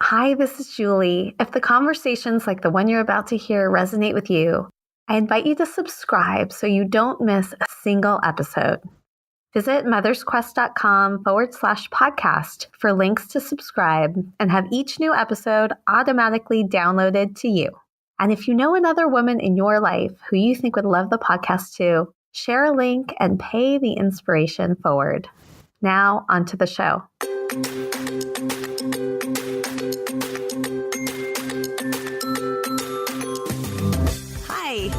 Hi, this is Julie. If the conversations like the one you're about to hear resonate with you, I invite you to subscribe so you don't miss a single episode. Visit mothersquest.com/podcast for links to subscribe and have each new episode automatically downloaded to you. And if you know another woman in your life who you think would love the podcast too, share a link and pay the inspiration forward. Now, onto the show.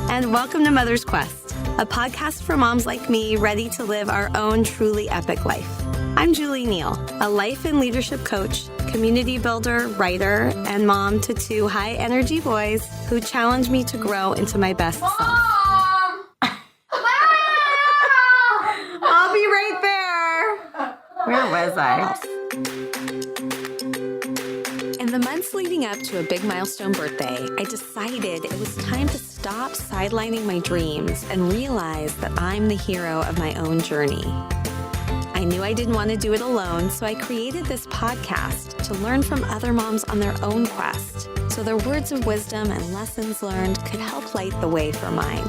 And welcome to Mother's Quest, a podcast for moms like me ready to live our own truly epic life. I'm Julie Neal, a life and leadership coach, community builder, writer, and mom to two high-energy boys who challenge me to grow into my best self. Mom! I'll be right there. Where was I? In the months leading up to a big milestone birthday, I decided it was time to stop sidelining my dreams and realize that I'm the hero of my own journey. I knew I didn't want to do it alone, so I created this podcast to learn from other moms on their own quest, so their words of wisdom and lessons learned could help light the way for mine.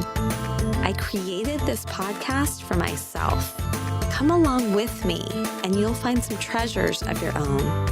I created this podcast for myself. Come along with me, and you'll find some treasures of your own.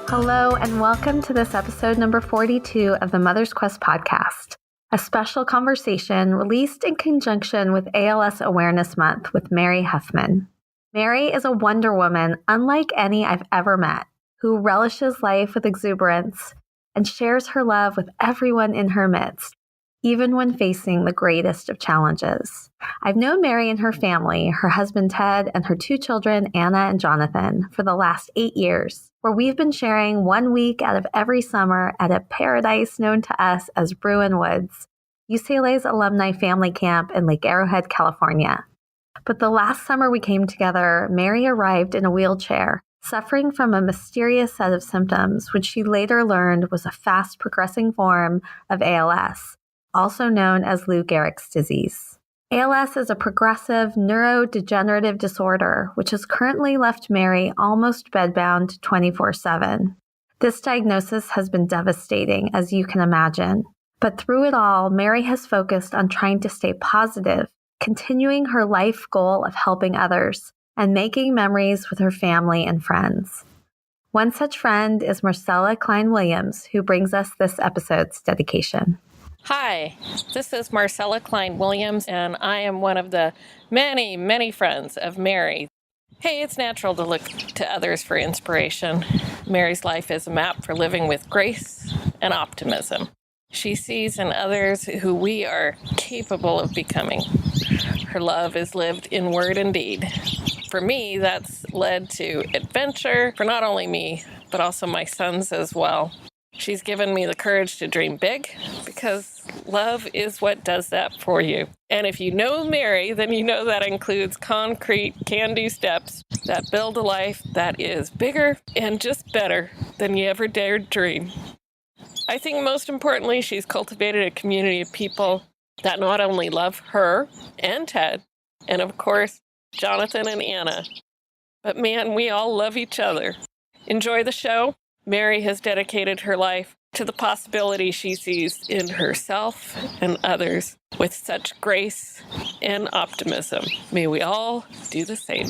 Hello, and welcome to this episode number 42 of the Mother's Quest podcast, a special conversation released in conjunction with ALS Awareness Month with Mary Huffman. Mary is a Wonder Woman unlike any I've ever met, who relishes life with exuberance and shares her love with everyone in her midst, even when facing the greatest of challenges. I've known Mary and her family, her husband Ted, and her two children, Anna and Jonathan, for the last 8 years, where we've been sharing 1 week out of every summer at a paradise known to us as Bruin Woods, UCLA's alumni family camp in Lake Arrowhead, California. But the last summer we came together, Mary arrived in a wheelchair, suffering from a mysterious set of symptoms, which she later learned was a fast-progressing form of ALS, also known as Lou Gehrig's disease. ALS is a progressive neurodegenerative disorder, which has currently left Mary almost bedbound 24/7. This diagnosis has been devastating, as you can imagine. But through it all, Mary has focused on trying to stay positive, continuing her life goal of helping others, and making memories with her family and friends. One such friend is Marcella Klein-Williams, who brings us this episode's dedication. Hi, this is Marcella Klein-Williams, and I am one of the many, many friends of Mary. Hey, it's natural to look to others for inspiration. Mary's life is a map for living with grace and optimism. She sees in others who we are capable of becoming. Her love is lived in word and deed. For me, that's led to adventure for not only me, but also my sons as well. She's given me the courage to dream big because love is what does that for you. And if you know Mary, then you know that includes concrete, can-do steps that build a life that is bigger and just better than you ever dared dream. I think most importantly, she's cultivated a community of people that not only love her and Ted, and of course, Jonathan and Anna, but man, we all love each other. Enjoy the show. Mary has dedicated her life to the possibility she sees in herself and others with such grace and optimism. May we all do the same.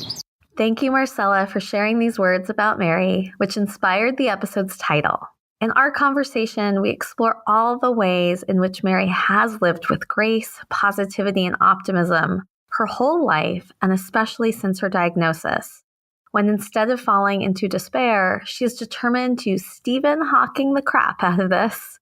Thank you, Marcella, for sharing these words about Mary, which inspired the episode's title. In our conversation, we explore all the ways in which Mary has lived with grace, positivity, and optimism her whole life, and especially since her diagnosis, when instead of falling into despair, she is determined to Stephen Hawking the crap out of this,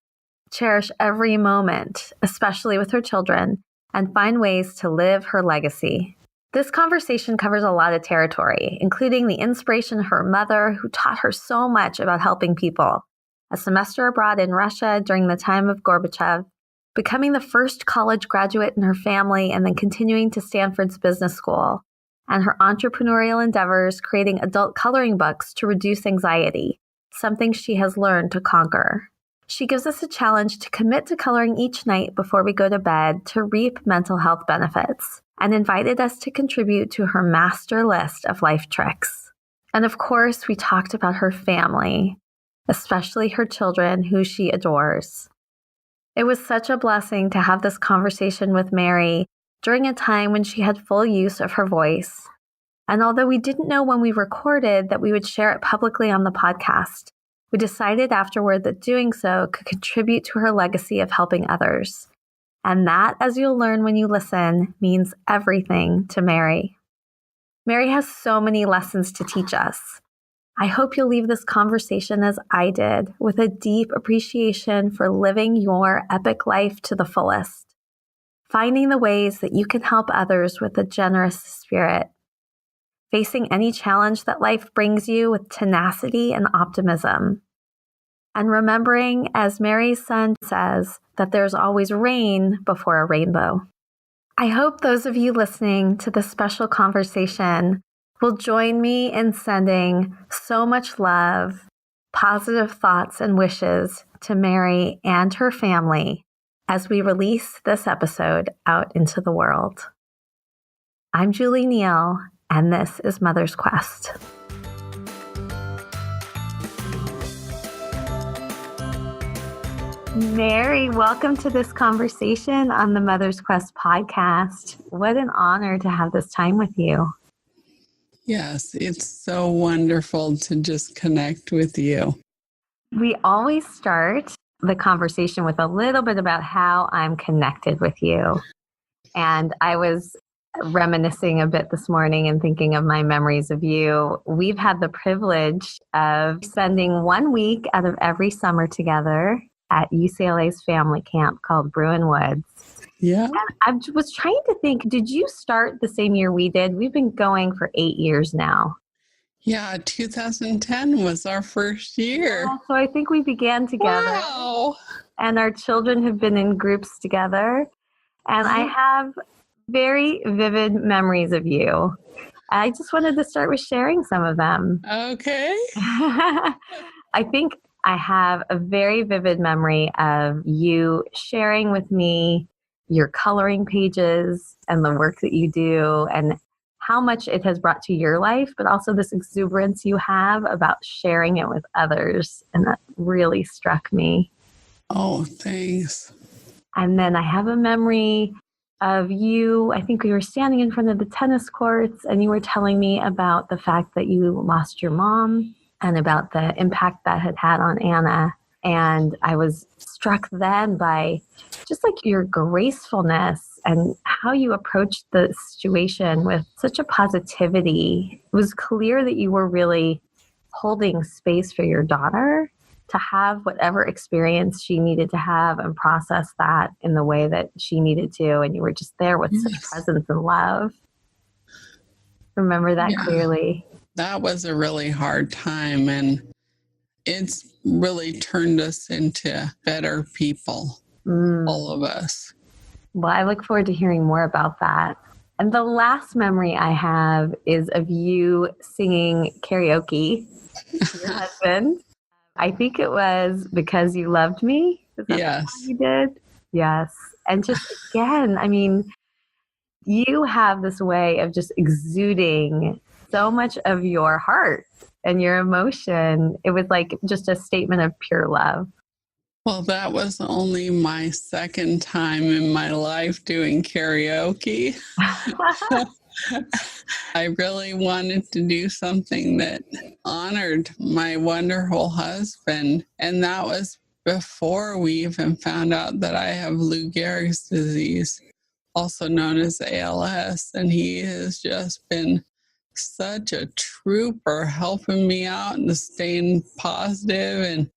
cherish every moment, especially with her children, and find ways to live her legacy. This conversation covers a lot of territory, including the inspiration of her mother, who taught her so much about helping people, a semester abroad in Russia during the time of Gorbachev, becoming the first college graduate in her family, and then continuing to Stanford's business school, and her entrepreneurial endeavors creating adult coloring books to reduce anxiety, something she has learned to conquer. She gives us a challenge to commit to coloring each night before we go to bed to reap mental health benefits, and invited us to contribute to her master list of life tricks. And of course, we talked about her family, especially her children who she adores. It was such a blessing to have this conversation with Mary during a time when she had full use of her voice. And although we didn't know when we recorded that we would share it publicly on the podcast, we decided afterward that doing so could contribute to her legacy of helping others. And that, as you'll learn when you listen, means everything to Mary. Mary has so many lessons to teach us. I hope you'll leave this conversation as I did, with a deep appreciation for living your epic life to the fullest, finding the ways that you can help others with a generous spirit, facing any challenge that life brings you with tenacity and optimism, and remembering, as Mary's son says, that there's always rain before a rainbow. I hope those of you listening to this special conversation will join me in sending so much love, positive thoughts, and wishes to Mary and her family as we release this episode out into the world. I'm Julie Neal, and this is Mother's Quest. Mary, welcome to this conversation on the Mother's Quest podcast. What an honor to have this time with you. Yes, it's so wonderful to just connect with you. We always start the conversation with a little bit about how I'm connected with you. And I was reminiscing a bit this morning and thinking of my memories of you. We've had the privilege of spending 1 week out of every summer together at UCLA's family camp called Bruin Woods. Yeah. And I was trying to think, did you start the same year we did? We've been going for 8 years now. Yeah, 2010 was our first year. Yeah, so I think we began together. Wow. And our children have been in groups together. And I have very vivid memories of you. I just wanted to start with sharing some of them. Okay. I think I have a very vivid memory of you sharing with me your coloring pages and the work that you do and how much it has brought to your life, but also this exuberance you have about sharing it with others. And that really struck me. Oh, thanks. And then I have a memory of you. I think we were standing in front of the tennis courts and you were telling me about the fact that you lost your mom and about the impact that had had on Anna. And I was struck then by just like your gracefulness and how you approached the situation with such a positivity. It was clear that you were really holding space for your daughter to have whatever experience she needed to have and process that in the way that she needed to. And you were just there with such presence and love. Remember that clearly. That was a really hard time, and it's really turned us into better people, all of us. Well, I look forward to hearing more about that. And the last memory I have is of you singing karaoke to your husband. I think it was Because You Loved Me. Is that Yes. what you did? Yes. And just again, I mean, you have this way of just exuding so much of your heart and your emotion. It was like just a statement of pure love. Well, that was only my second time in my life doing karaoke. I really wanted to do something that honored my wonderful husband. And that was before we even found out that I have Lou Gehrig's disease, also known as ALS. And he has just been such a trooper, helping me out and staying positive and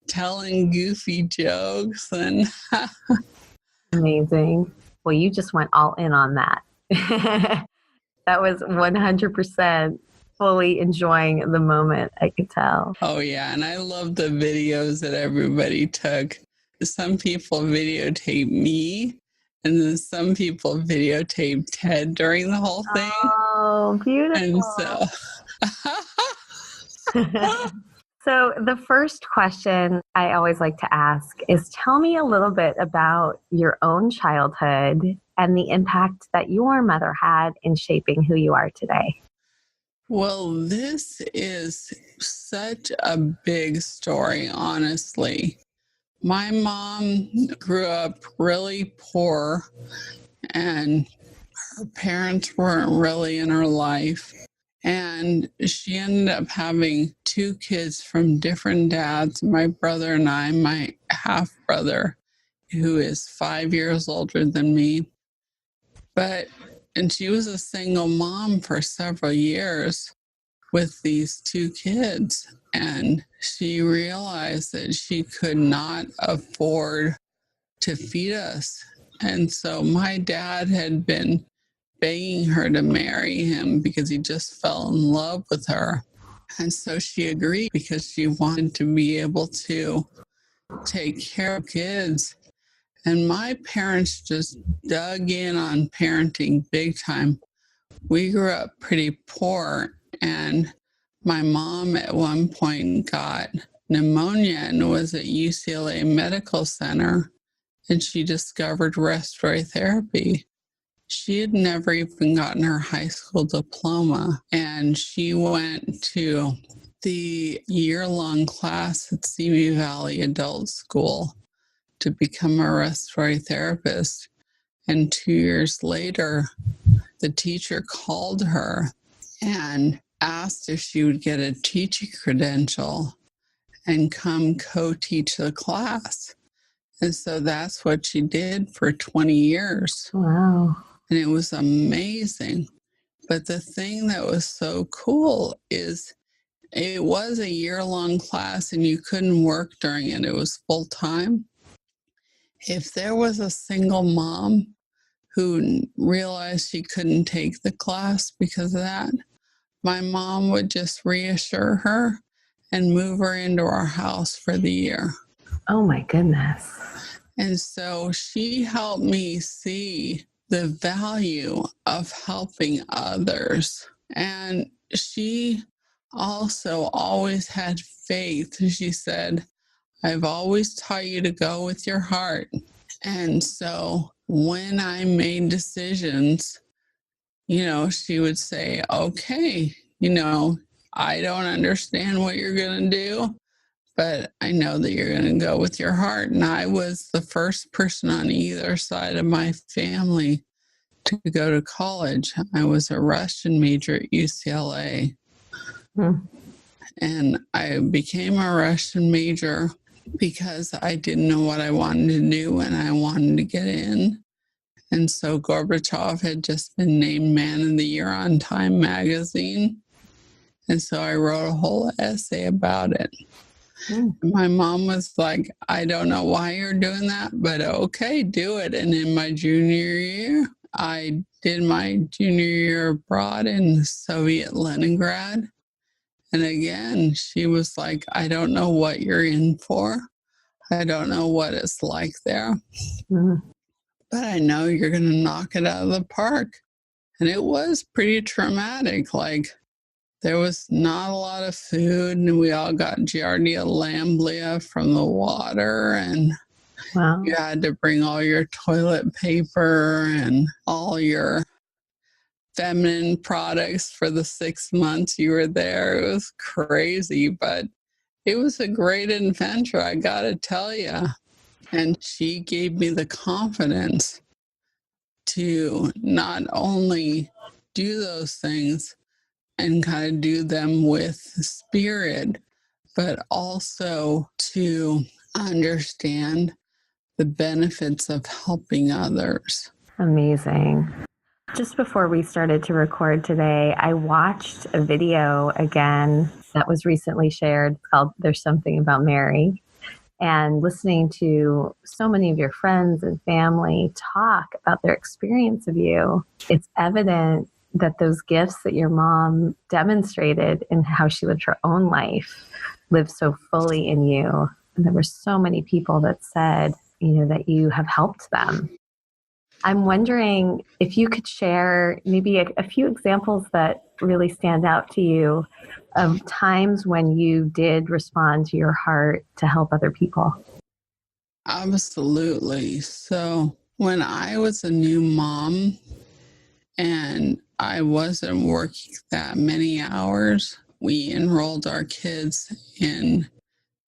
telling goofy jokes. And Amazing. Well, you just went all in on that. That was 100% fully enjoying the moment, I could tell. Oh, yeah. And I love the videos that everybody took. Some people videotaped me, and then some people videotaped Ted during the whole thing. Oh, beautiful. And So the first question I always like to ask is, tell me a little bit about your own childhood and the impact that your mother had in shaping who you are today. Well, this is such a big story, honestly. My mom grew up really poor, and her parents weren't really in her life. And she ended up having 2 kids from different dads, my brother and I, my half brother, who is 5 years older than me. And she was a single mom for several years with these 2 kids. And she realized that she could not afford to feed us. And so my dad had been begging her to marry him because he just fell in love with her. And so she agreed because she wanted to be able to take care of kids. And my parents just dug in on parenting big time. We grew up pretty poor, and my mom at one point got pneumonia and was at UCLA Medical Center, and she discovered respiratory therapy. She had never even gotten her high school diploma, and she went to the year-long class at Simi Valley Adult School to become a respiratory therapist. And 2 years later, the teacher called her and asked if she would get a teaching credential and come co-teach the class. And so that's what she did for 20 years. Wow. And it was amazing. But the thing that was so cool is it was a year-long class and you couldn't work during it. It was full-time. If there was a single mom who realized she couldn't take the class because of that, my mom would just reassure her and move her into our house for the year. Oh my goodness. And so she helped me see the value of helping others. And she also always had faith. She said, I've always taught you to go with your heart. And so when I made decisions, she would say, okay, I don't understand what you're going to do, but I know that you're going to go with your heart. And I was the first person on either side of my family to go to college. I was a Russian major at UCLA. And I became a Russian major because I didn't know what I wanted to do and I wanted to get in. And so Gorbachev had just been named Man of the Year on Time magazine. And so I wrote a whole essay about it. My mom was like, I don't know why you're doing that, but okay, do it. And in my junior year, I did my junior year abroad in Soviet Leningrad. And again, she was like, I don't know what you're in for. I don't know what it's like there. But I know you're going to knock it out of the park. And it was pretty traumatic. Like, there was not a lot of food, and we all got Giardia lamblia from the water, and Wow. you had to bring all your toilet paper and all your feminine products for the 6 months you were there. It was crazy, but it was a great adventure, I gotta tell you. And she gave me the confidence to not only do those things and kind of do them with spirit, but also to understand the benefits of helping others. Amazing. Just before we started to record today, I watched a video again that was recently shared called There's Something About Mary. And listening to so many of your friends and family talk about their experience of you, it's evident that those gifts that your mom demonstrated in how she lived her own life live so fully in you. And there were so many people that said, that you have helped them. I'm wondering if you could share maybe a few examples that really stand out to you of times when you did respond to your heart to help other people. Absolutely. So when I was a new mom and I wasn't working that many hours. We enrolled our kids in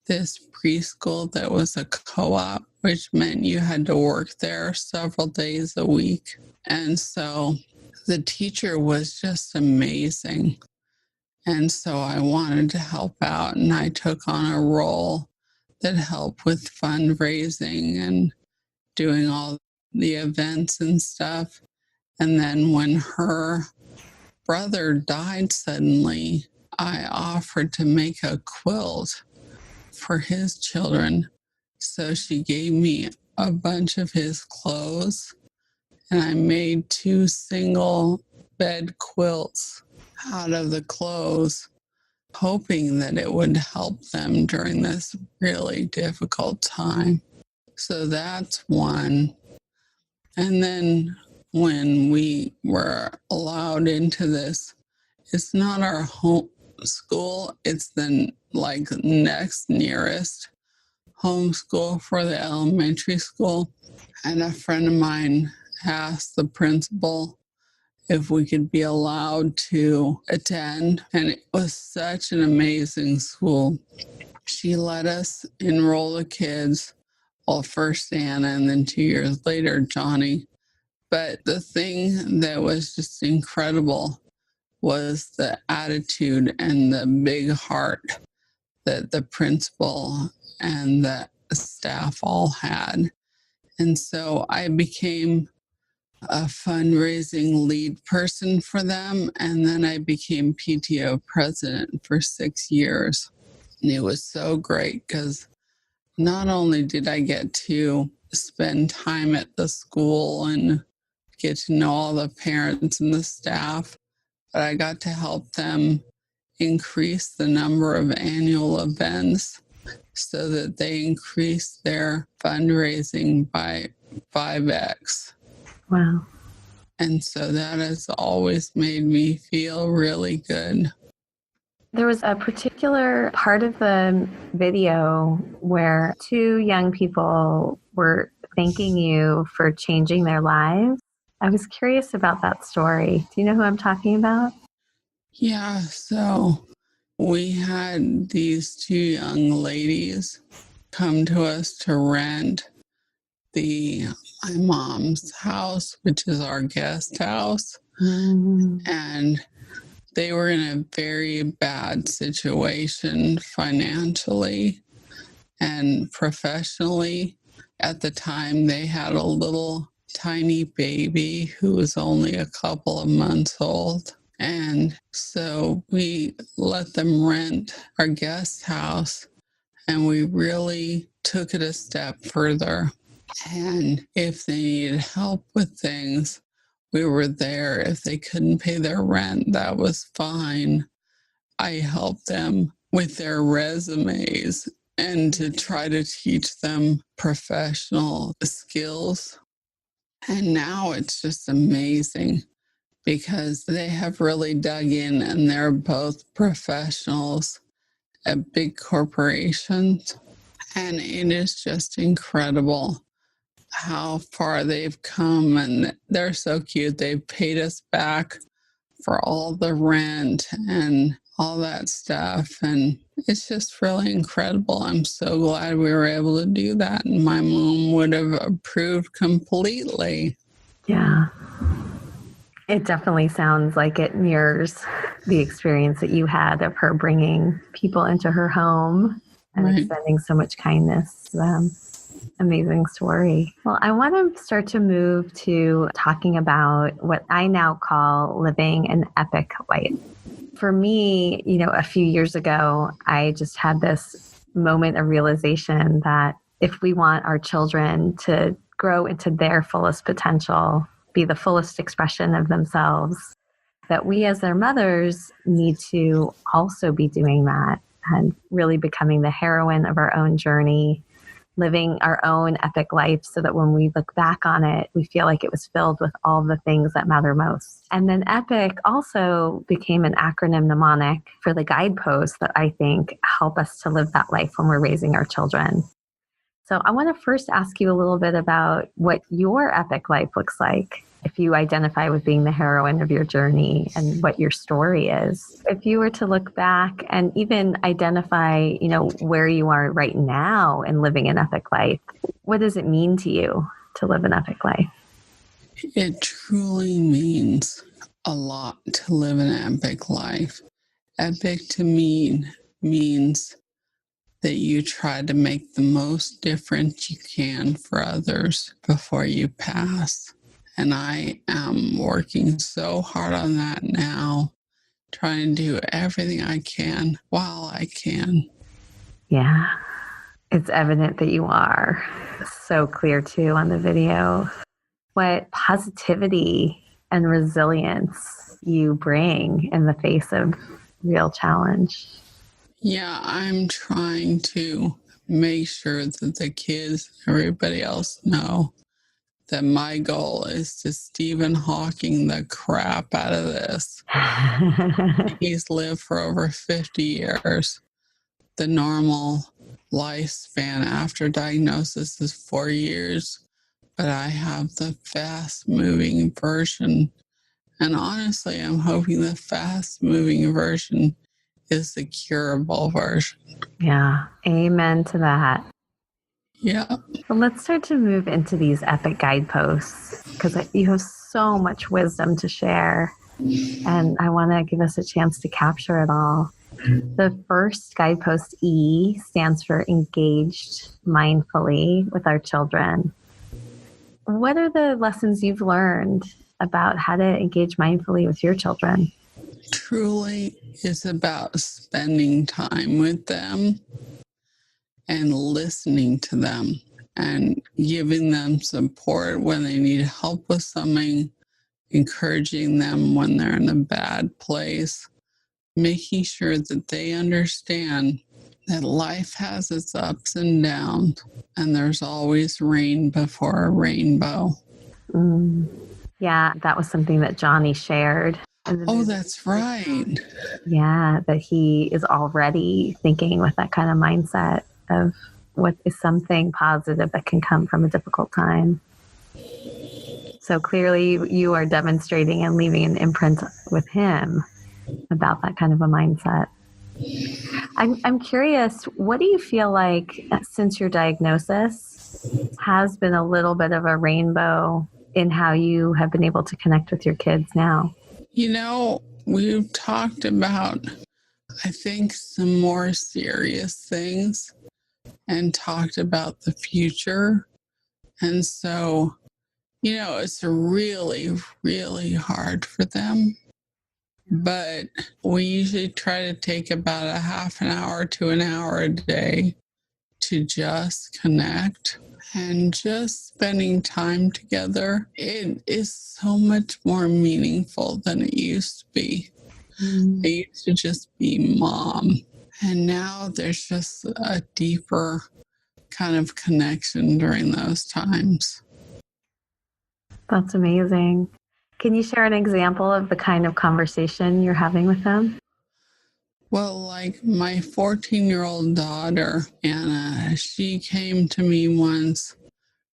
this preschool that was a co-op, which meant you had to work there several days a week. And so the teacher was just amazing. And so I wanted to help out, and I took on a role that helped with fundraising and doing all the events and stuff. And then when her brother died suddenly, I offered to make a quilt for his children. So she gave me a bunch of his clothes, and I made 2 single bed quilts out of the clothes, hoping that it would help them during this really difficult time. So that's one. And then when we were allowed into this, it's not our home school, it's the next nearest homeschool for the elementary school. And a friend of mine asked the principal if we could be allowed to attend. And it was such an amazing school. She let us enroll the kids, well, first Anna, and then 2 years later, Jonny. But the thing that was just incredible was the attitude and the big heart that the principal and the staff all had. And so I became a fundraising lead person for them, and then I became PTO president for 6 years. And it was so great because not only did I get to spend time at the school and get to know all the parents and the staff, but I got to help them increase the number of annual events so that they increased their fundraising by 5x. Wow. And so that has always made me feel really good. There was a particular part of the video where 2 young people were thanking you for changing their lives. I was curious about that story. Do you know who I'm talking about? Yeah, so we had these 2 young ladies come to us to rent my mom's house, which is our guest house. And they were in a very bad situation financially and professionally. At the time, they had a little tiny baby who was only a couple of months old. And so we let them rent our guest house, and we really took it a step further. And if they needed help with things, we were there. If they couldn't pay their rent, that was fine. I helped them with their resumes and to try to teach them professional skills. And now it's just amazing because they have really dug in, and they're both professionals at big corporations. And it is just incredible how far they've come, and they're so cute. They've paid us back for all the rent and all that stuff, and it's just really incredible. I'm so glad we were able to do that, and my mom would have approved completely. Yeah. It definitely sounds like it mirrors the experience that you had of her bringing people into her home and extending so much kindness to them. Amazing story. Well, I want to start to move to talking about what I now call living an epic life. For me, a few years ago, I just had this moment of realization that if we want our children to grow into their fullest potential, be the fullest expression of themselves, that we as their mothers need to also be doing that and really becoming the heroine of our own journey, living our own epic life so that when we look back on it, we feel like it was filled with all the things that matter most. And then EPIC also became an acronym mnemonic for the guideposts that I think help us to live that life when we're raising our children. So I want to first ask you a little bit about what your epic life looks like. if you identify with being the heroine of your journey and what your story is. If you were to look back and even identify, where you are right now in living an epic life, what does it mean to you to live an epic life? It truly means a lot to live an epic life. Epic to me means that you try to make the most difference you can for others before you pass. And I am working so hard on that now, trying to do everything I can while I can. Yeah, it's evident that you are. So clear too on the video. What positivity and resilience you bring in the face of real challenge. Yeah, I'm trying to make sure that the kids, everybody else know that my goal is to Stephen Hawking the crap out of this. He's lived for over 50 years. The normal lifespan after diagnosis is 4 years, but I have the fast-moving version. And honestly, I'm hoping the fast-moving version is the curable version. Yeah, amen to that. Yeah. But let's start to move into these epic guideposts because you have so much wisdom to share. And I want to give us a chance to capture it all. The first guidepost, E, stands for engaged mindfully with our children. What are the lessons you've learned about how to engage mindfully with your children? Truly is about spending time with them and listening to them and giving them support when they need help with something, encouraging them when they're in a bad place, making sure that they understand that life has its ups and downs and there's always rain before a rainbow. Yeah, that was something that Jonny shared. Oh, that's right. Yeah, that he is already thinking with that kind of mindset of what is something positive that can come from a difficult time. So clearly you are demonstrating and leaving an imprint with him about that kind of a mindset. I'm curious, what do you feel like since your diagnosis has been a little bit of a rainbow in how you have been able to connect with your kids now? We've talked about, I think, some more serious things and talked about the future. And so, it's really, really hard for them. But we usually try to take about a half an hour to an hour a day to just connect and just spending time together. It is so much more meaningful than it used to be. It used to just be mom. And now there's just a deeper kind of connection during those times. That's amazing. Can you share an example of the kind of conversation you're having with them? Well, like my 14-year-old daughter, Anna, she came to me once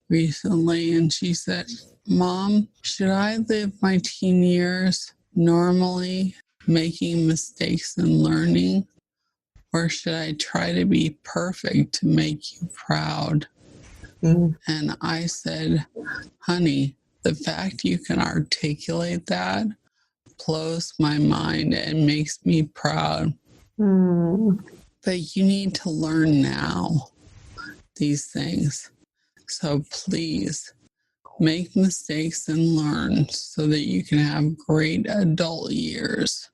recently and she said, "Mom, should I live my teen years normally, making mistakes and learning? Or should I try to be perfect to make you proud?" And I said, "Honey, the fact you can articulate that blows my mind and makes me proud. But you need to learn now these things. So please make mistakes and learn so that you can have great adult years."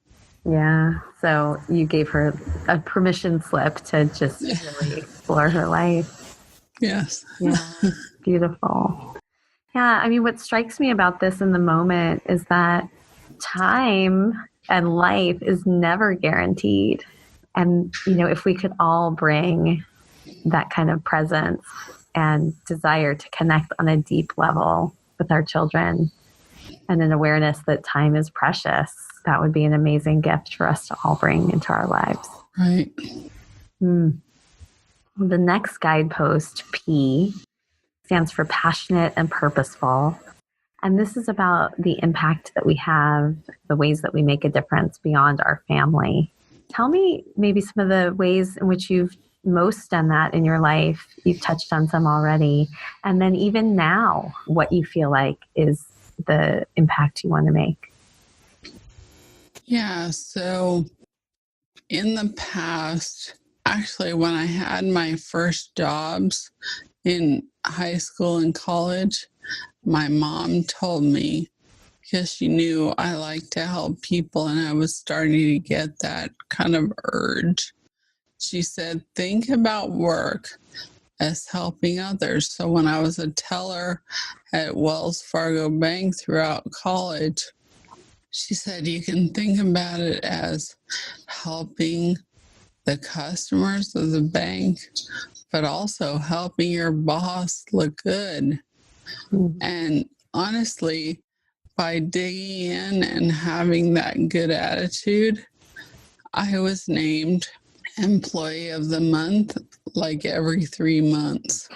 Yeah. So you gave her a permission slip to just really explore her life. Yes. Yeah. Beautiful. Yeah. I mean, what strikes me about this in the moment is that time and life is never guaranteed. And, if we could all bring that kind of presence and desire to connect on a deep level with our children and an awareness that time is precious, that would be an amazing gift for us to all bring into our lives. Right. The next guidepost, P, stands for passionate and purposeful. And this is about the impact that we have, the ways that we make a difference beyond our family. Tell me maybe some of the ways in which you've most done that in your life. You've touched on some already. And then even now, what you feel like is the impact you want to make. Yeah, so in the past, actually, when I had my first jobs in high school and college, my mom told me, because she knew I liked to help people and I was starting to get that kind of urge. She said, think about work as helping others. So when I was a teller at Wells Fargo Bank throughout college, she said, you can think about it as helping the customers of the bank, but also helping your boss look good. Mm-hmm. And honestly, by digging in and having that good attitude, I was named Employee of the Month like every 3 months.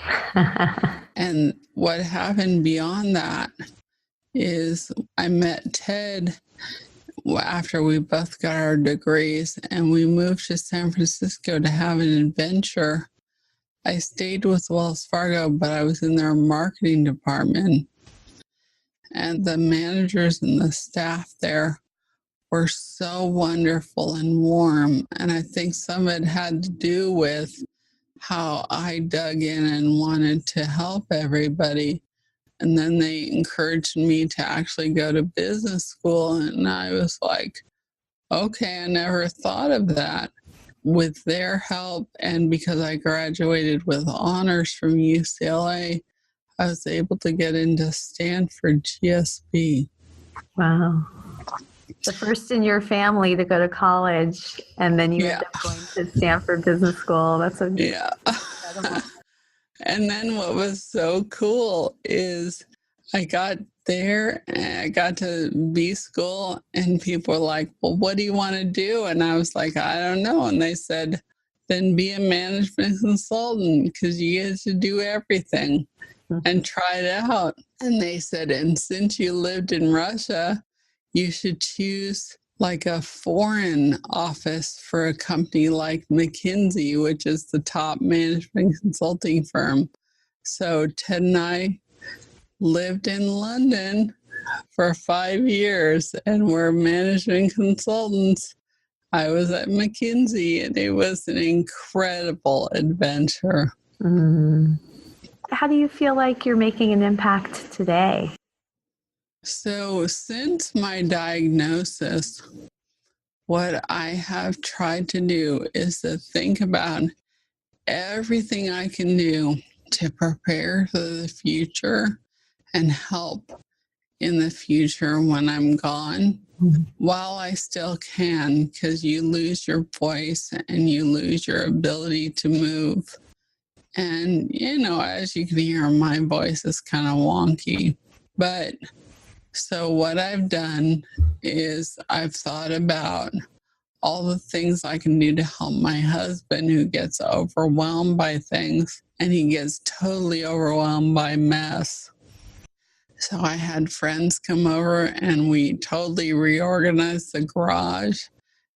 And what happened beyond that is I met Ted after we both got our degrees and we moved to San Francisco to have an adventure. I stayed with Wells Fargo, but I was in their marketing department. And the managers and the staff there were so wonderful and warm. And I think some of it had to do with how I dug in and wanted to help everybody. And then they encouraged me to actually go to business school. And I was like, okay, I never thought of that. With their help, and because I graduated with honors from UCLA, I was able to get into Stanford GSB. Wow. The first in your family to go to college, and then you end up going to Stanford Business School. That's incredible. And then what was so cool is I got there and I got to B school and people were like, well, what do you want to do? And I was like, I don't know. And they said, then be a management consultant because you get to do everything and try it out. And they said, and since you lived in Russia, you should choose like a foreign office for a company like McKinsey, which is the top management consulting firm. So Ted and I lived in London for 5 years and were management consultants. I was at McKinsey and it was an incredible adventure. Mm. How do you feel like you're making an impact today? So since my diagnosis, what I have tried to do is to think about everything I can do to prepare for the future and help in the future when I'm gone while I still can, because you lose your voice and you lose your ability to move. And, as you can hear, my voice is kind of wonky. But so what I've done is I've thought about all the things I can do to help my husband who gets overwhelmed by things, and he gets totally overwhelmed by mess. So I had friends come over and we totally reorganized the garage.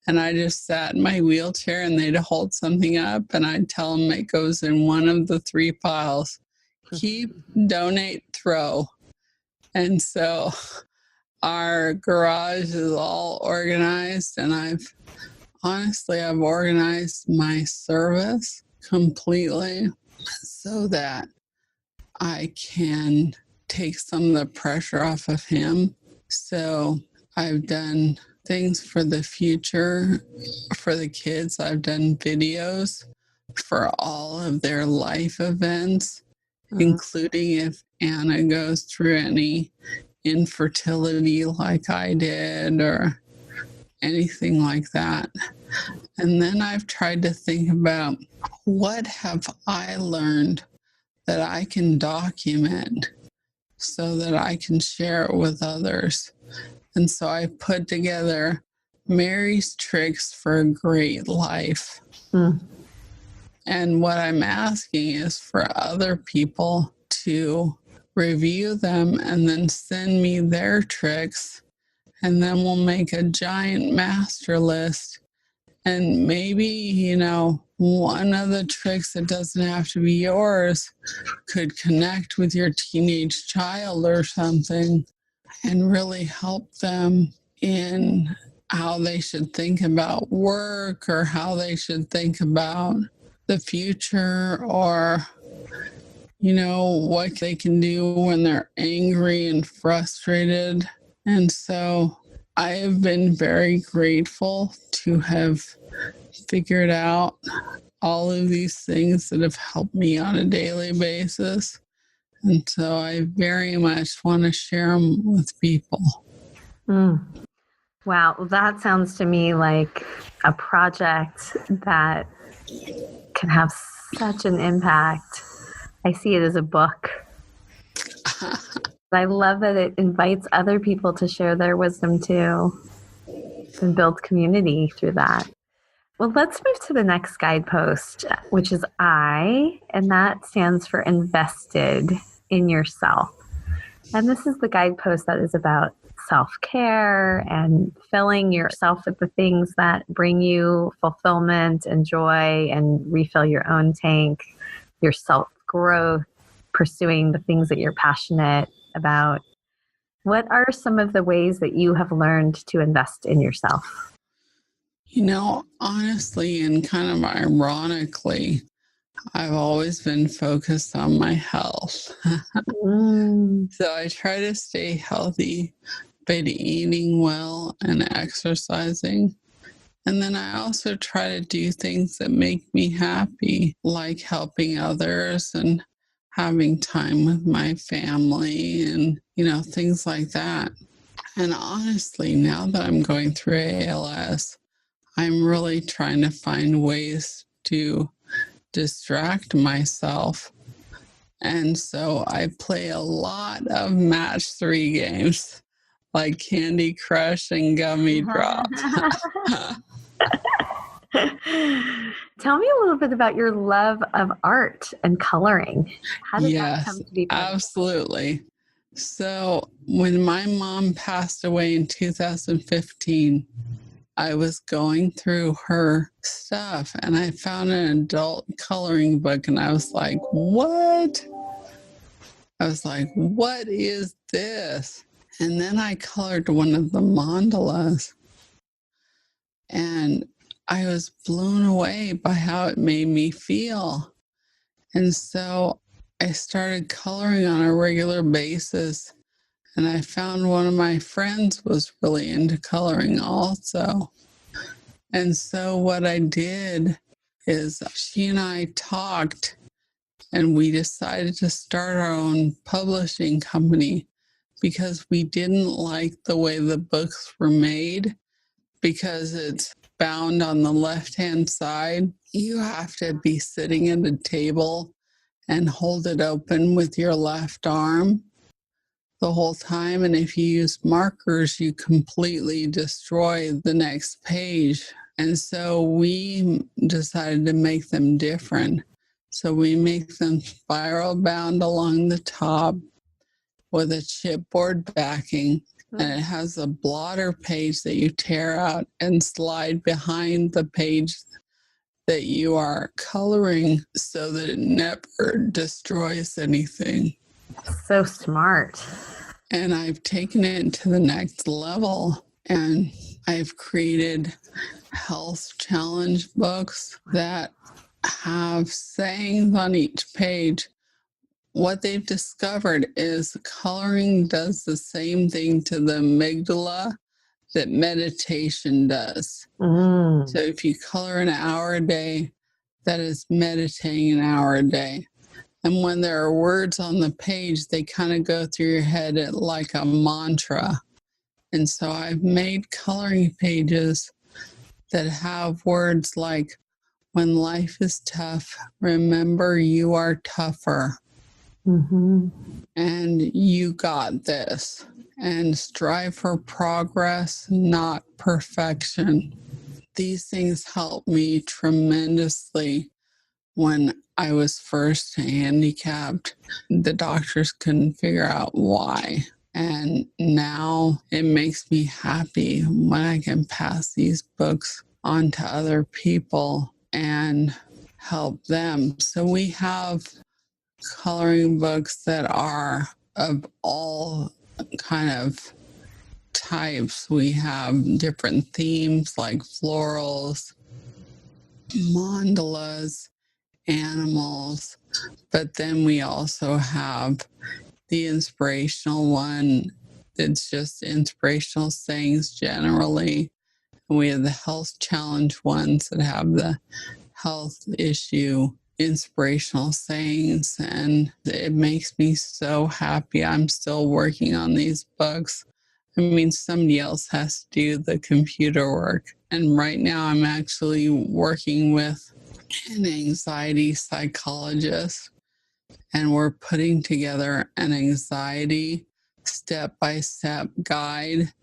And I just sat in my wheelchair and they'd hold something up and I'd tell them it goes in one of the 3 piles: keep, donate, throw. And so our garage is all organized, and I've organized my service completely so that I can take some of the pressure off of him. So I've done things for the future for the kids. I've done videos for all of their life events, including if Anna goes through any infertility like I did or anything like that. And then I've tried to think about, what have I learned that I can document so that I can share it with others. And so I put together Mary's Tricks for a Great Life. And what I'm asking is for other people to review them, and then send me their tricks. And then we'll make a giant master list. And maybe, one of the tricks that doesn't have to be yours could connect with your teenage child or something and really help them in how they should think about work or how they should think about the future, or what they can do when they're angry and frustrated. And so I have been very grateful to have figured out all of these things that have helped me on a daily basis. And so I very much want to share them with people. Wow, well, that sounds to me like a project that can have such an impact. I see it as a book. I love that it invites other people to share their wisdom too and build community through that. Well, let's move to the next guidepost, which is I, and that stands for invested in yourself. And this is the guidepost that is about self-care and filling yourself with the things that bring you fulfillment and joy and refill your own tank, your self-growth, pursuing the things that you're passionate about. What are some of the ways that you have learned to invest in yourself? Honestly and kind of ironically, I've always been focused on my health. So I try to stay healthy by eating well and exercising. And then I also try to do things that make me happy, like helping others and having time with my family and, things like that. And honestly, now that I'm going through ALS, I'm really trying to find ways to distract myself. And so I play a lot of match 3 games like Candy Crush and Gummy Drop. Tell me a little bit about your love of art and coloring. How did that come to be? Absolutely. So when my mom passed away in 2015, I was going through her stuff and I found an adult coloring book and I was like, what? What is this? And then I colored one of the mandalas and I was blown away by how it made me feel. And so I started coloring on a regular basis. And I found one of my friends was really into coloring also. And so what I did is she and I talked and we decided to start our own publishing company because we didn't like the way the books were made because it's bound on the left-hand side. You have to be sitting at a table and hold it open with your left arm the whole time. And if you use markers, you completely destroy the next page. And so we decided to make them different. So we make them spiral bound along the top with a chipboard backing. And it has a blotter page that you tear out and slide behind the page that you are coloring so that it never destroys anything. So smart. And I've taken it to the next level and I've created health challenge books that have sayings on each page. What they've discovered is coloring does the same thing to the amygdala that meditation does. So if you color an hour a day, that is meditating an hour a day. And when there are words on the page, they kind of go through your head like a mantra. And so I've made coloring pages that have words like, when life is tough, remember you are tougher. And you got this. And strive for progress, not perfection. These things help me tremendously when I was first handicapped. The doctors couldn't figure out why. And now it makes me happy when I can pass these books on to other people and help them. So we have coloring books that are of all kind of types. We have different themes like florals, mandalas, animals, but then we also have the inspirational one. It's just inspirational sayings generally. And we have the health challenge ones that have the health issue inspirational sayings, and it makes me so happy. I'm still working on these books. I mean, somebody else has to do the computer work. And right now I'm actually working with an anxiety psychologist, and we're putting together an anxiety step-by-step guide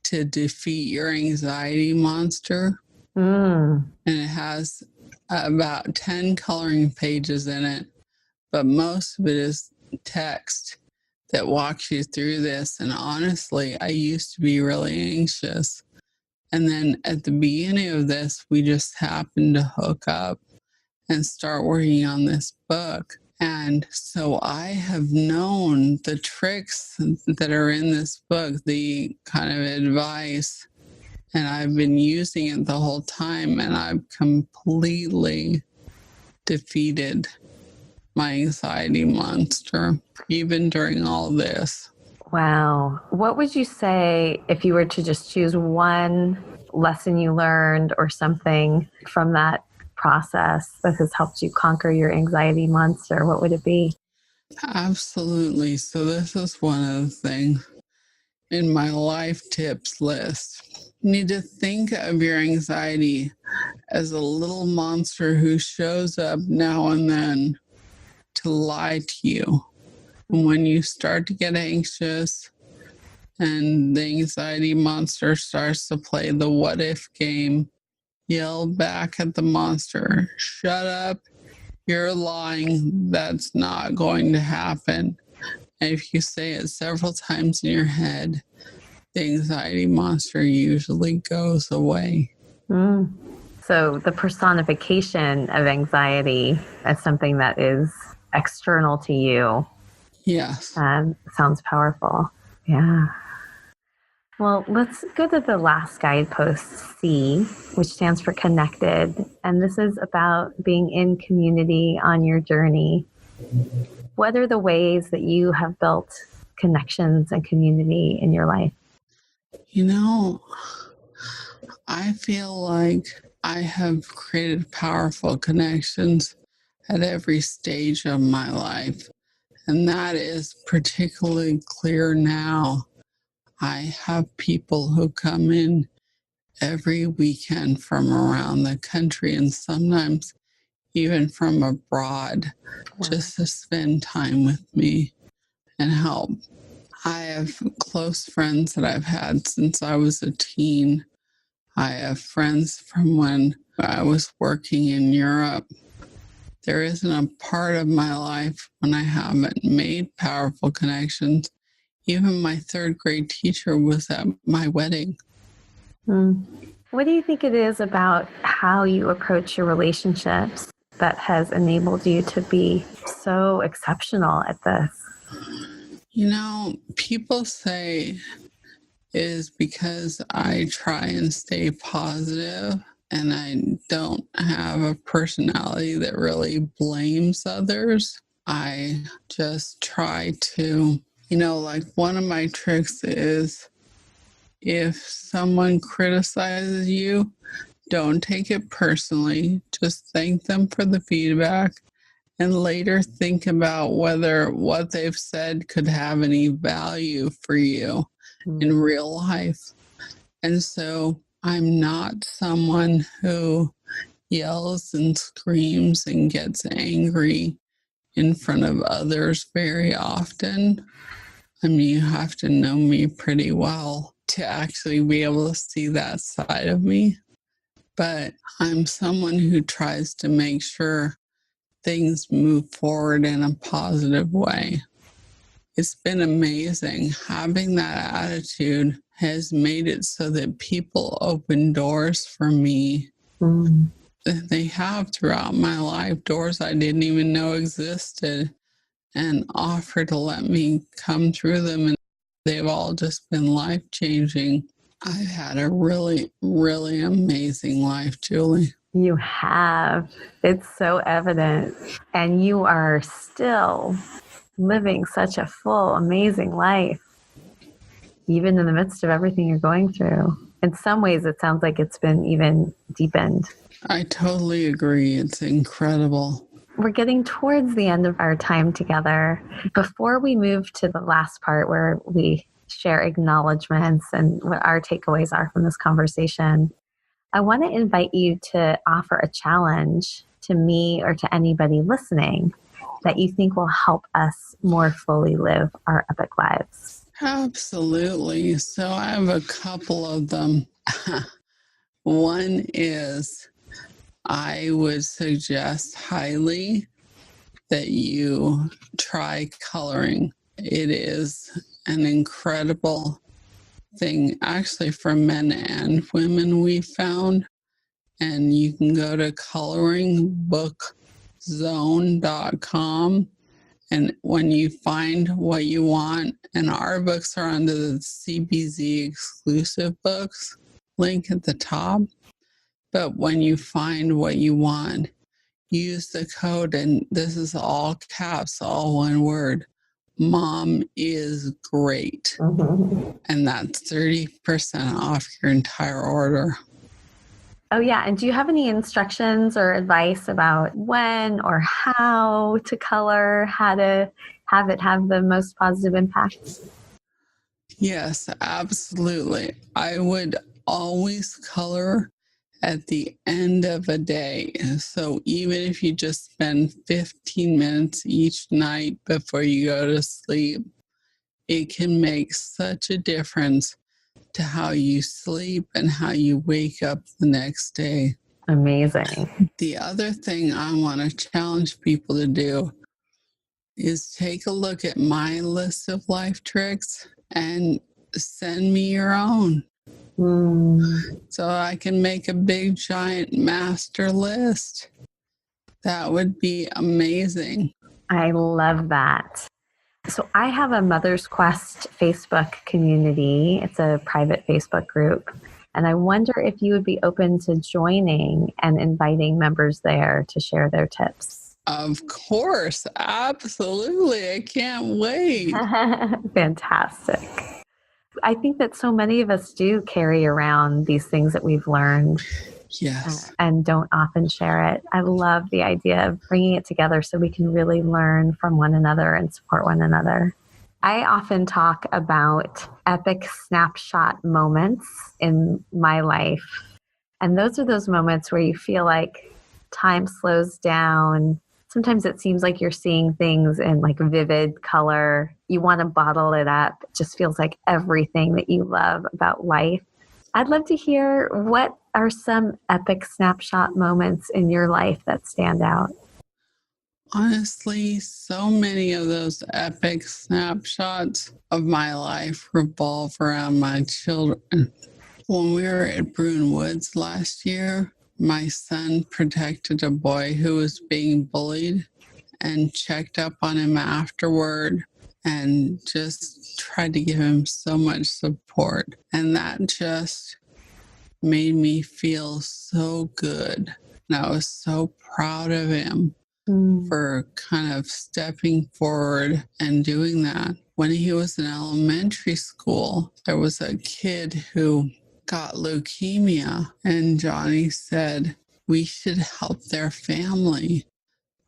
to defeat your anxiety monster. And it has about 10 coloring pages in it, but most of it is text that walks you through this. And honestly, I used to be really anxious. And then at the beginning of this, we just happened to hook up and start working on this book. And so I have known the tricks that are in this book, the kind of advice, and I've been using it the whole time, and I've completely defeated my anxiety monster, even during all this. Wow. What would you say if you were to just choose one lesson you learned or something from that process that has helped you conquer your anxiety monster? What would it be? Absolutely. So this is one of the things in my life tips list. You need to think of your anxiety as a little monster who shows up now and then to lie to you. And when you start to get anxious and the anxiety monster starts to play the what if game, yell back at the monster, "Shut up, you're lying, that's not going to happen." And if you say it several times in your head, the anxiety monster usually goes away. So the personification of anxiety as something that is external to you. Yes. Sounds powerful. Yeah. Well, let's go to the last guidepost, C, which stands for connected. And this is about being in community on your journey. What are the ways that you have built connections and community in your life? You know, I feel like I have created powerful connections at every stage of my life. And that is particularly clear now. I have people who come in every weekend from around the country and sometimes even from abroad. Wow. Just to spend time with me and help. I have close friends that I've had since I was a teen. I have friends from when I was working in Europe. There isn't a part of my life when I haven't made powerful connections. Even my third grade teacher was at my wedding. What do you think it is about how you approach your relationships that has enabled you to be so exceptional at this? You know, people say it is because I try and stay positive and I don't have a personality that really blames others. I just try to, like one of my tricks is if someone criticizes you, don't take it personally. Just thank them for the feedback and later think about whether what they've said could have any value for you in real life. And so I'm not someone who yells and screams and gets angry in front of others very often. I mean, you have to know me pretty well to actually be able to see that side of me. But I'm someone who tries to make sure things move forward in a positive way. It's been amazing. Having that attitude has made it so that people open doors for me. They have throughout my life, doors I didn't even know existed, and offer to let me come through them. And they've all just been life-changing. I've had a really, really amazing life, Julie. You have. It's so evident. And you are still living such a full, amazing life, even in the midst of everything you're going through. In some ways, it sounds like it's been even deepened. I totally agree. It's incredible. We're getting towards the end of our time together. Before we move to the last part where we share acknowledgments and what our takeaways are from this conversation, I want to invite you to offer a challenge to me or to anybody listening that you think will help us more fully live our epic lives. Absolutely. So I have a couple of them. One is, I would suggest highly that you try coloring. It is an incredible thing, actually, for men and women, we found. And you can go to coloringbookzone.com. And when you find what you want, and our books are under the CBZ exclusive books, link at the top. But when you find what you want, use the code, and this is all caps, all one word, Mom is great. And that's 30% off your entire order. Oh, yeah. And do you have any instructions or advice about when or how to color, how to have it have the most positive impact? Yes, absolutely. I would always color at the end of a day. So even if you just spend 15 minutes each night before you go to sleep, it can make such a difference to how you sleep and how you wake up the next day. Amazing. The other thing I want to challenge people to do is take a look at my list of life tricks and send me your own. So I can make a big, giant master list. That would be amazing. I love that. So I have a Mother's Quest Facebook community. It's a private Facebook group. And I wonder if you would be open to joining and inviting members there to share their tips. Of course. Absolutely. I can't wait. Fantastic. I think that so many of us do carry around these things that we've learned. Yes. And don't often share it. I love the idea of bringing it together so we can really learn from one another and support one another. I often talk about epic snapshot moments in my life. And those are those moments where you feel like time slows down. Sometimes it seems like you're seeing things in like vivid color. You want to bottle it up. It just feels like everything that you love about life. I'd love to hear, what are some epic snapshot moments in your life that stand out? Honestly, so many of those epic snapshots of my life revolve around my children. When we were at Bruin Woods last year, my son protected a boy who was being bullied and checked up on him afterward and just tried to give him so much support. And that just made me feel so good. And I was so proud of him for kind of stepping forward and doing that. When he was in elementary school, there was a kid who got leukemia, and Jonny said, we should help their family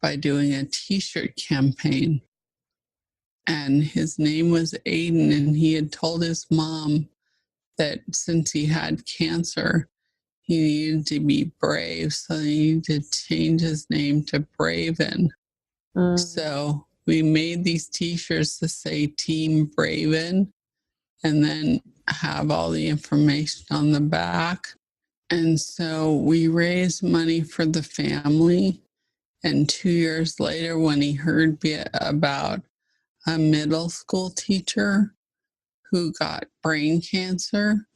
by doing a Tshirt campaign. And his name was Aiden, and he had told his mom that since he had cancer, he needed to be brave, so he needed to change his name to Braven. So we made these T-shirts to say Team Braven, and then have all the information on the back. And so we raised money for the family, And 2 years later, when he heard about a middle school teacher who got brain cancer,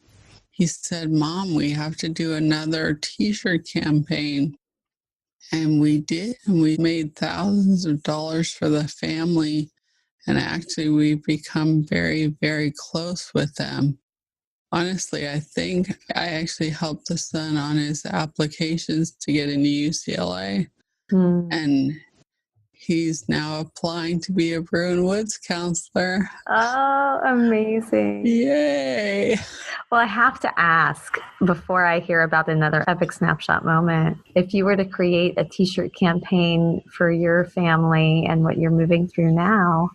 he said, "Mom, we have to do another T-shirt campaign." And we did, and we made thousands of dollars for the family. And actually, we've become very, very close with them. Honestly, I think I actually helped the son on his applications to get into UCLA. And he's now applying to be a Bruin Woods counselor. Oh, amazing. Yay. Well, I have to ask before I hear about another epic snapshot moment, if you were to create a T-shirt campaign for your family and what you're moving through now,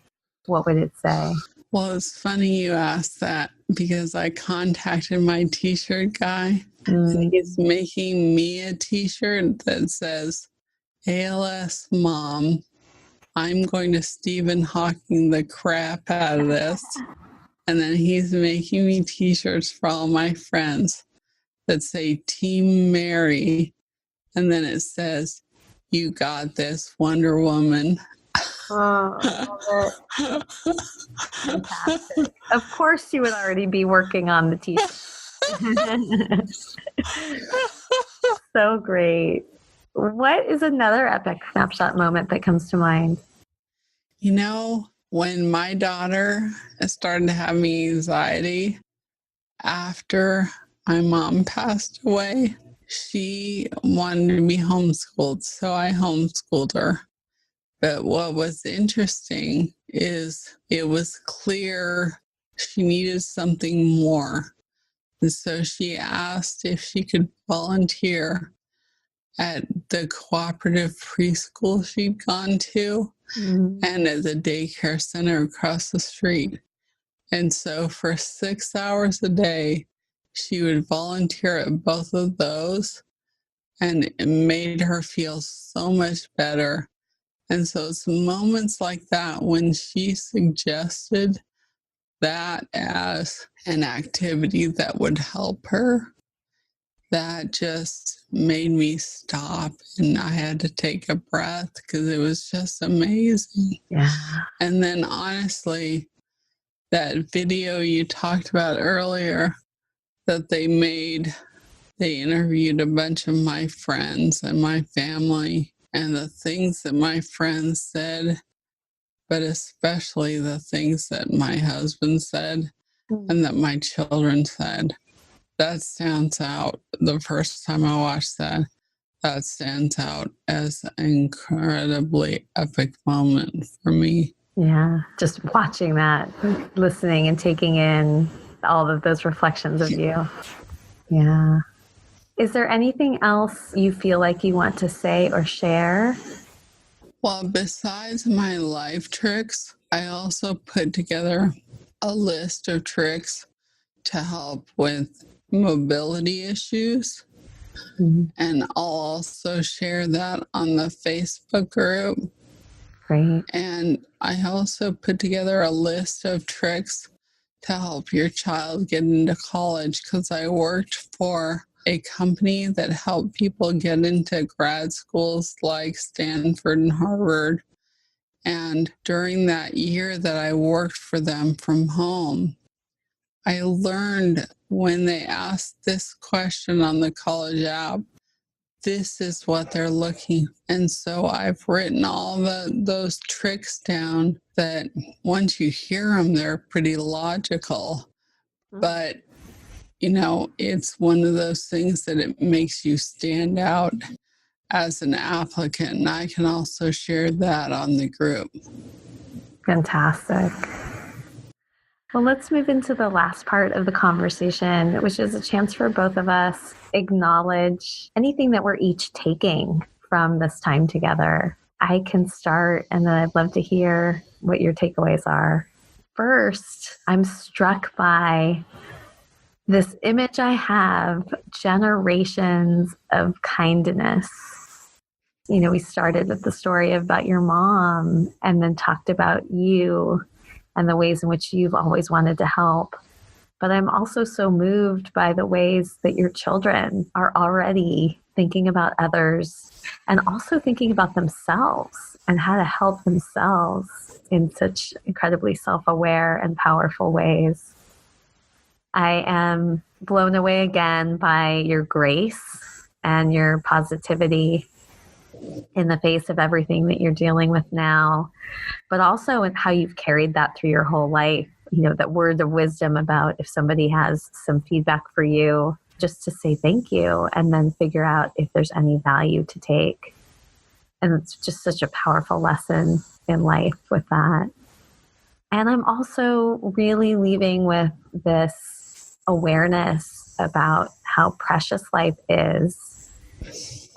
what would it say? Well, it's funny you asked that because I contacted my T-shirt guy and he's making me a T-shirt that says, "ALS Mom, I'm going to Stephen Hawking the crap out of this." And then he's making me T-shirts for all my friends that say Team Mary. And then it says, "You got this, Wonder Woman." Oh, I love it. Fantastic. Of course you would already be working on the T-shirt. So great. What is another epic snapshot moment that comes to mind? You know, when my daughter started to have me anxiety after my mom passed away, she wanted to be homeschooled, so I homeschooled her. But what was interesting is it was clear she needed something more. And so she asked if she could volunteer at the cooperative preschool she'd gone to and at the daycare center across the street. And so for 6 hours a day, she would volunteer at both of those, and it made her feel so much better. And so it's moments like that when she suggested that as an activity that would help her, that just made me stop, and I had to take a breath because it was just amazing. Yeah. And then honestly, that video you talked about earlier that they made, they interviewed a bunch of my friends and my family, and the things that my friends said, but especially the things that my husband said and that my children said. That stands out. The first time I watched that, that stands out as an incredibly epic moment for me. Yeah, just watching that, listening and taking in all of those reflections of you. Yeah. Is there anything else you feel like you want to say or share? Well, besides my life tricks, I also put together a list of tricks to help with mobility issues. And I'll also share that on the Facebook group. Great. And I also put together a list of tricks to help your child get into college because I worked for a company that helped people get into grad schools like Stanford and Harvard. And during that year that I worked for them from home, I learned when they asked this question on the college app, this is what they're looking. And so I've written all those tricks down that once you hear them, they're pretty logical. But, you know, it's one of those things that it makes you stand out as an applicant. And I can also share that on the group. Fantastic. Well, let's move into the last part of the conversation, which is a chance for both of us acknowledge anything that we're each taking from this time together. I can start, and then I'd love to hear what your takeaways are. First, I'm struck by this image I have, generations of kindness. You know, we started with the story about your mom and then talked about you and the ways in which you've always wanted to help. But I'm also so moved by the ways that your children are already thinking about others, and also thinking about themselves and how to help themselves in such incredibly self-aware and powerful ways. I am blown away again by your grace and your positivity in the face of everything that you're dealing with now, but also in how you've carried that through your whole life. You know, that word of wisdom about if somebody has some feedback for you, just to say thank you and then figure out if there's any value to take. And it's just such a powerful lesson in life with that. And I'm also really leaving with this awareness about how precious life is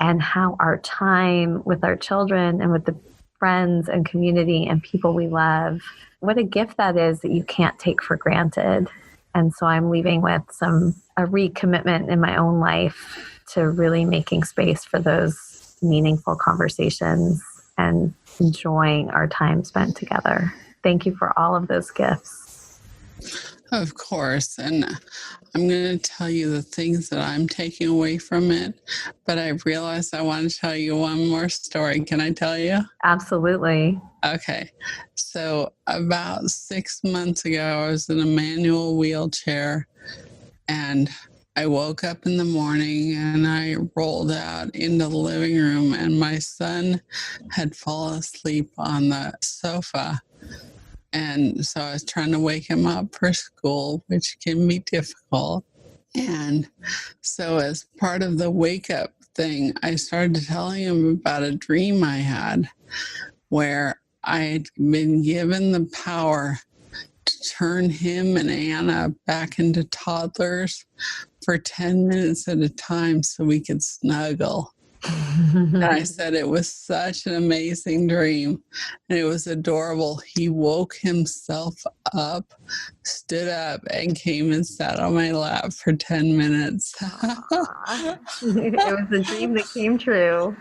and how our time with our children and with the friends and community and people we love, what a gift that is that you can't take for granted. And so I'm leaving with a recommitment in my own life to really making space for those meaningful conversations and enjoying our time spent together. Thank you for all of those gifts. Of course. And I'm going to tell you the things that I'm taking away from it. But I realized I want to tell you one more story. Can I tell you? Absolutely. Okay. So about 6 months ago, I was in a manual wheelchair, and I woke up in the morning and I rolled out into the living room, and my son had fallen asleep on the sofa. And so I was trying to wake him up for school, which can be difficult. And so as part of the wake up thing, I started telling him about a dream I had where I had been given the power to turn him and Anna back into toddlers for 10 minutes at a time so we could snuggle. And I said it was such an amazing dream, and it was adorable. He woke himself up, stood up, and came and sat on my lap for 10 minutes. It was a dream that came true.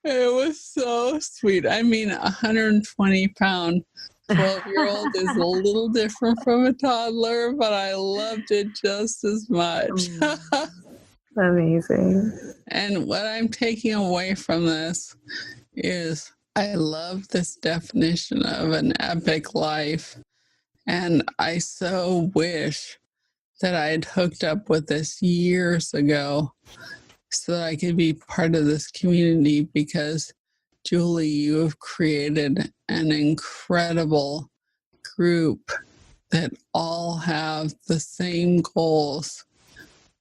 It was so sweet. I mean, 120-pound 12-year-old is a little different from a toddler, but I loved it just as much. Amazing. And what I'm taking away from this is I love this definition of an epic life. And I so wish that I had hooked up with this years ago so that I could be part of this community, because Julie, you have created an incredible group that all have the same goals.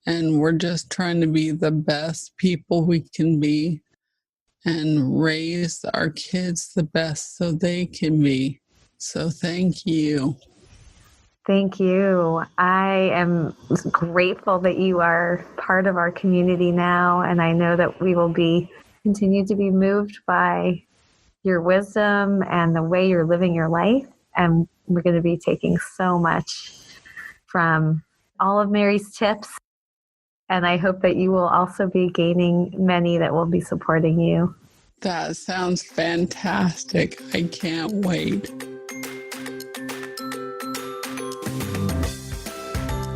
And we're just trying to be the best people we can be and raise our kids the best so they can be. So thank you. Thank you. I am grateful that you are part of our community now. And I know that we will continue to be moved by your wisdom and the way you're living your life. And we're going to be taking so much from all of Mary's tips. And I hope that you will also be gaining many that will be supporting you. That sounds fantastic. I can't wait.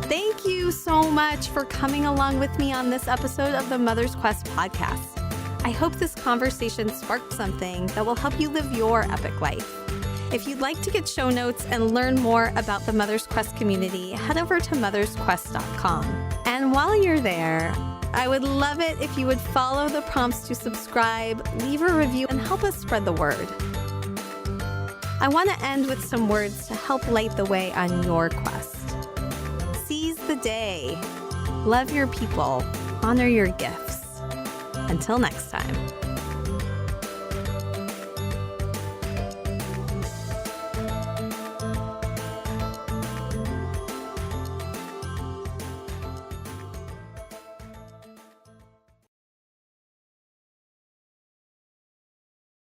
Thank you so much for coming along with me on this episode of the Mother's Quest podcast. I hope this conversation sparked something that will help you live your epic life. If you'd like to get show notes and learn more about the Mother's Quest community, head over to mothersquest.com. And while you're there, I would love it if you would follow the prompts to subscribe, leave a review, and help us spread the word. I want to end with some words to help light the way on your quest. Seize the day. Love your people. Honor your gifts. Until next time.